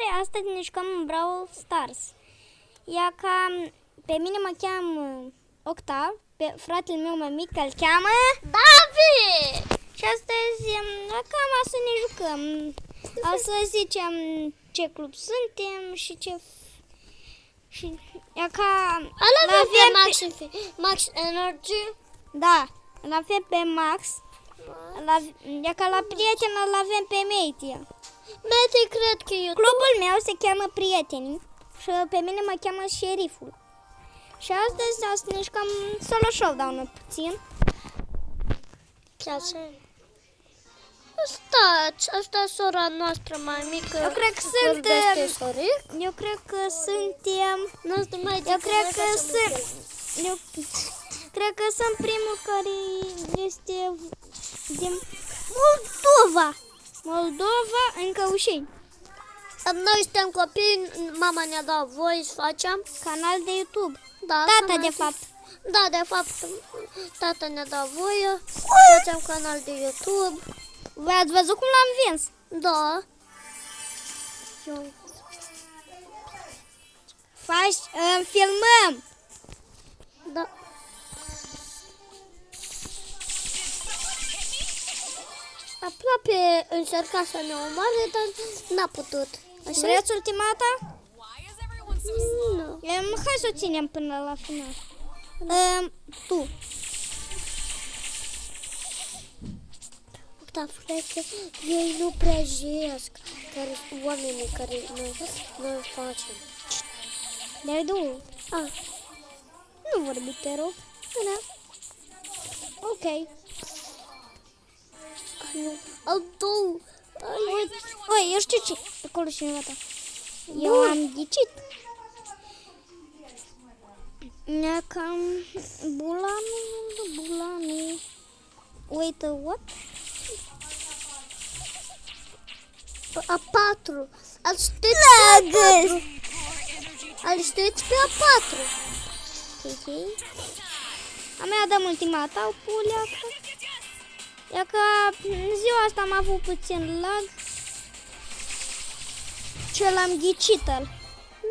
Salutare, astăzi ne jucăm în Brawl Stars. Ia ca pe mine mă cheamă Octav, pe fratele meu mai mic îl cheamă David! și astăzi cam o să ne jucăm. O să zicem ce club suntem și ce... Și ia ca... Avem pe Max Energy. Da, îl avem pe Max. Ia ca la prieten îl avem pe Matey. Matey cred că e Clubul meu se cheamă Prietenii și pe mine mă cheamă Șeriful. Și astăzi o să ne jucăm solo showdown puțin. Chiar așa. Asta e sora noastră mai mică. Eu cred că Eu cred că sunt primul care este din Moldova. Încă Ușeni. Noi suntem copii, mama ne-a dat voie să facem Canal de YouTube. Da, Tata, de fapt. Da, de fapt, tata ne-a dat voie să facem canal de YouTube. Voi ați văzut cum l-am vins? Da. Filmăm. Da. Aproape încerca să ne omoare, dar n-a putut. Așa? Vreți ultimata? Nu. Hai să o ținem până la final. Tu. Da, frate, ei nu prejesc oamenii care noi facem. Dar du. Nu vorbi, te rog. Da. Ok. Al două. Oi, eu știu ce. Acolo și cineva ta. Eu am ghicit. Cam Bulanu. Wait, what? A 4. Al știți pe A 4. Al știți pe A 4. Ok. A mea dăm ultimata, o puleacă. Ia că în ziua asta am avut puțin lag. Ce l-am ghicit-l.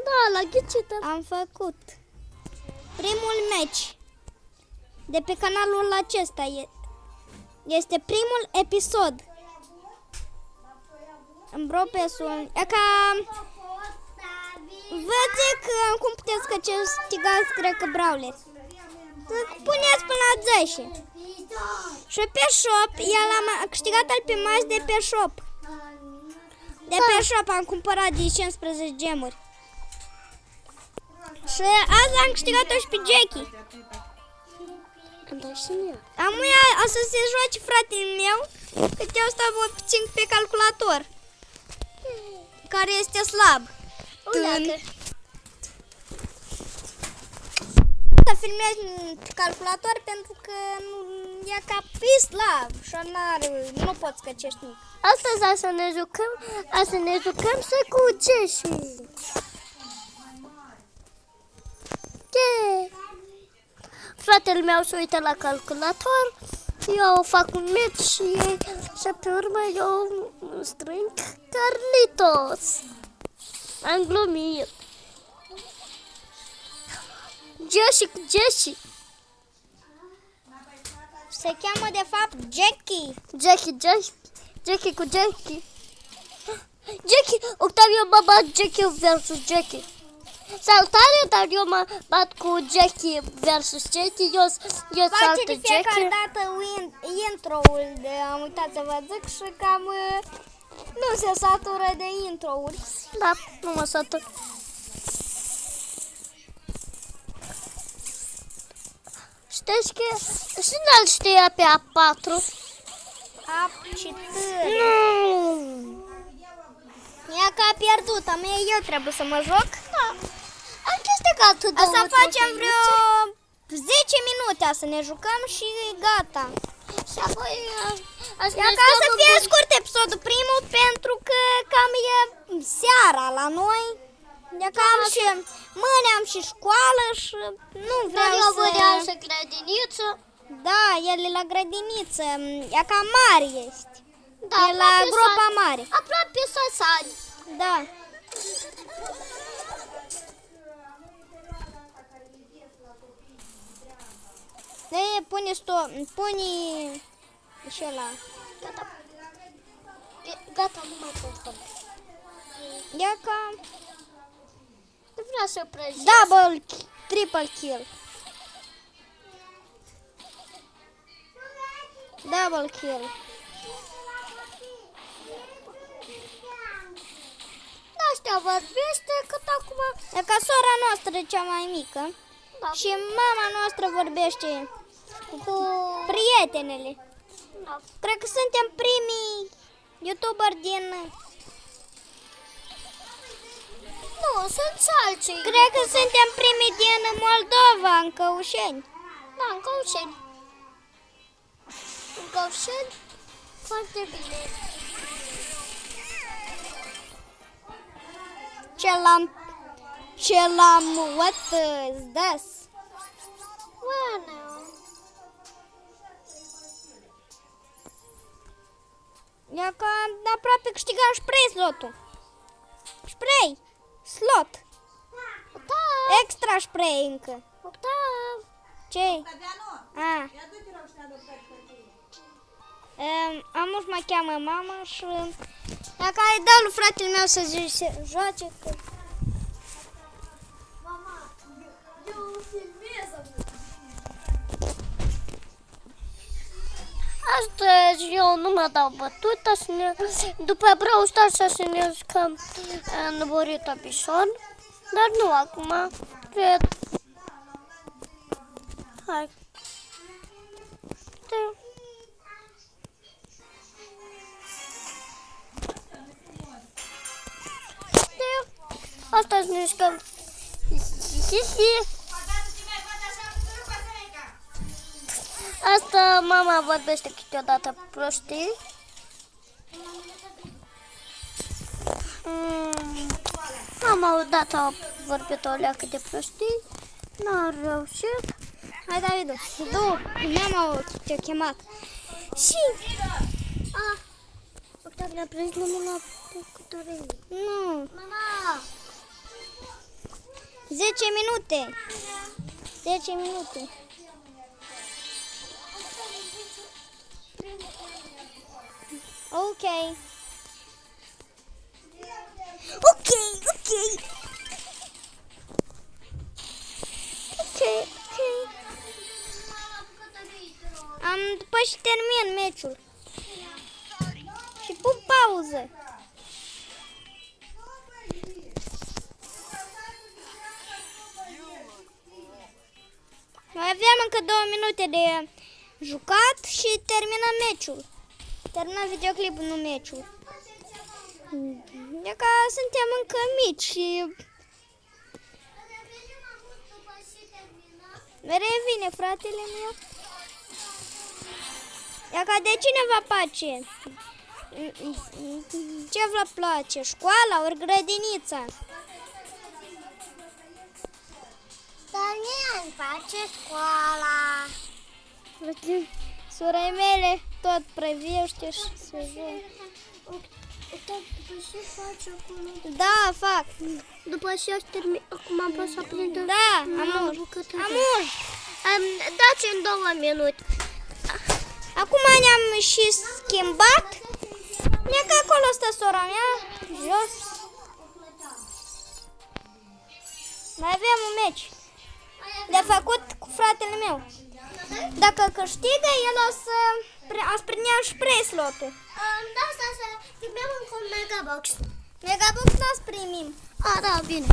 Da, l-a ghicit-l. Am făcut primul meci de pe canalul acesta. Este primul episod. În Bropesul. E ca... Vă zic cum puteți câștigați, cred că brawler. Puneți până la 10. Și pe shop, el am câștigat pe maș de pe shop. De pe shop am cumpărat de 15 gemuri. Și azi am câștigat-o și pe Jackie. Amuia o să se joace fratele meu, cât eu stau puțin pe calculator, care este slab. Să filmez pe calculator pentru că e ca pe slab și nu poți scăcești nimic. Astăzi o să ne jucăm să cucești. Fratele meu se uită la calculator, eu fac un meci și pe urmă eu strâng Carlitos. Am glumit. Jesse. Se cheamă de fapt Jackie. Jackie cu Jackie. Octaviu mă bat Jackie versus Jackie. Salutare, dar eu mă bat cu Jackie versus Jackie. Eu face de fiecare dată intro-ul de am uitat să vă zic și cam nu se satură de intro-uri. Da, nu mă satur. Știți că și n-al știa pe A4. Și târă. Ia că a pierdut, a mea eu trebuie să mă joc. Da. Am câștigat două. O să facem vreo 10 minute să ne jucăm și gata. Și apoi ia ca să fie scurt episodul primul pentru că cam e seara la noi. Ia că am și mâine am și școală și nu vreau eu vreau să grădiniță. Da, el e la grădiniță. Ia ca mare este. Da, e la gropa mare. Aproape 6 ani. Da. Pune și ăla. Gata. Gata, nu mai pot. Ia ca Nu vreau să prăjesc. triple kill. Double kill. Ăștia vorbește cât acum. E ca sora noastră cea mai mică. Da. Și mama noastră vorbește cu prietenele. Da. Cred că suntem primii youtuberi din... Nu, sunt alții. Cred că suntem primii din Moldova, în Căușeni. Da, în Căușeni. În Căușeni? Foarte bine. What is this? Wow. Ia că aproape câștigam spray slotul. Spray! Slot! Da, Extra spray încă. da. Ce? Amuș mă cheamă mama și dacă îi dau lui fratele meu să joace. Mama, eu filmez. Astăzi eu nu mă dau bătută, după Brawl Stars să ne jucăm în Burrito Bison, dar nu acum, cred. Hai. Astăzi ne jucăm. Asta mama vorbește câteodată prostii. Mama odată a vorbit o leacă de prostii. N-a reușit. Hai, Davidu, mama te-a chemat. Și... Octavia, prins numul la bucătărie. Nu, Mama! 10 minute. 10 minute. Ok. După și termin meciul. Și pun pauză. Mai aveam încă 2 minute de jucat și terminăm meciul. Terminăm videoclipul, nu meciul. E că suntem încă mici și... Revine fratele meu. E ca de cine vă place? Ce vă place? Școala ori grădinița? Dar mie îmi place școala. Surei mele tot prăvește și se joacă. După ce faci acum? Da, fac. După ce aș termin, acum am pot să aprind. Da, amuș. Dați în 2 minute. Acum ne-am și schimbat. E că acolo stă sora mea, jos. Mai avem un meci de făcut cu fratele meu. Dacă câștigă, el o să prindea și slot-ul. Da, să primim încă un Megabox. Megabox n-ați primim. Da, bine.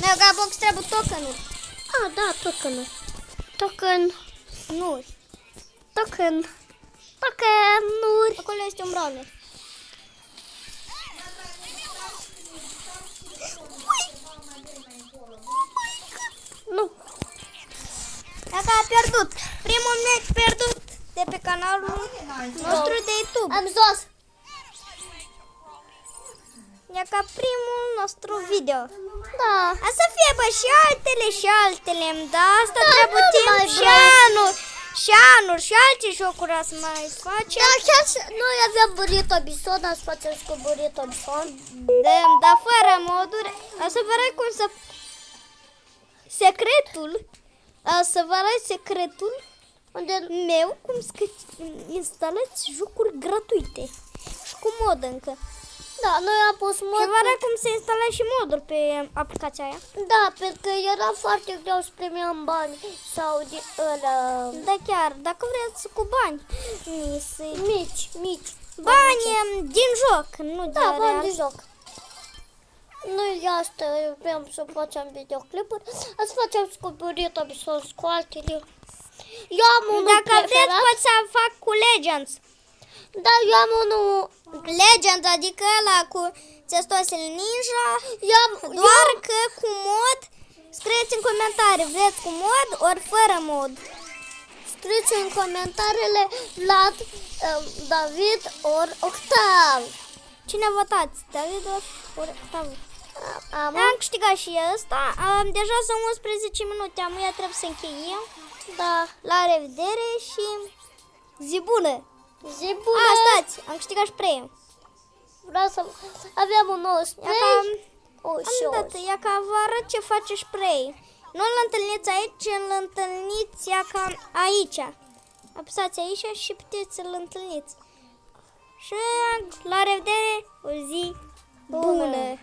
Megabox trebuie token-uri. Da, token. Token. Nu. Token. Token-uri. Acolo este un brawler. Nu. Dacă a pierdut. Primul meci pierdut de pe canalul nostru de YouTube. Am jos. E ca primul nostru video. Da. A să fie, bă, și altele, da, asta Da, trebuie nu timp mai și vreau. anuri și alte jocuri să mai facem. Da, chiar noi avem Burrito Bison, ați faceți cu Burrito Bison. Dar fără moduri. O să vă arăt cum să... Secretul Să vă arăt secretul Unde... meu, cum să instalați jocuri gratuite și cu mod încă. Da, noi am pus mod. Și vă arăt cum se instala și modul pe aplicația aia. Da, pentru că era foarte greu să primim bani sau de ăla... Da, chiar, dacă vreți cu bani. Mici. Bani din joc, nu de Da, bani real. de joc. Noi asta vrem să facem videoclipuri, să facem scoperită cu altele. Eu am unul Dacă vreți, preferat. pot să fac cu Legends. Da, eu am unul... Legends, adică ăla cu țestosele ninja, Eu doar că cu mod. Scrieți în comentarii, vreți cu mod ori fără mod. Scrieți în comentariile Vlad, David ori Octav. Cine votați? David ori Octav? Am Am câștigat și ăsta. Deja sunt 11 minute, amuia trebuie să încheiem. Da. La revedere și zi bună! Zi bună. Stați, am câștigat și premiu. Vreau să... Aveam un nou spray. Ia ca vă arăt ce face spray. Nu îl întâlniți aici, îl întâlniți ia ca aici. Apăsați aici și puteți să-l întâlniți. Și la revedere, o zi bună.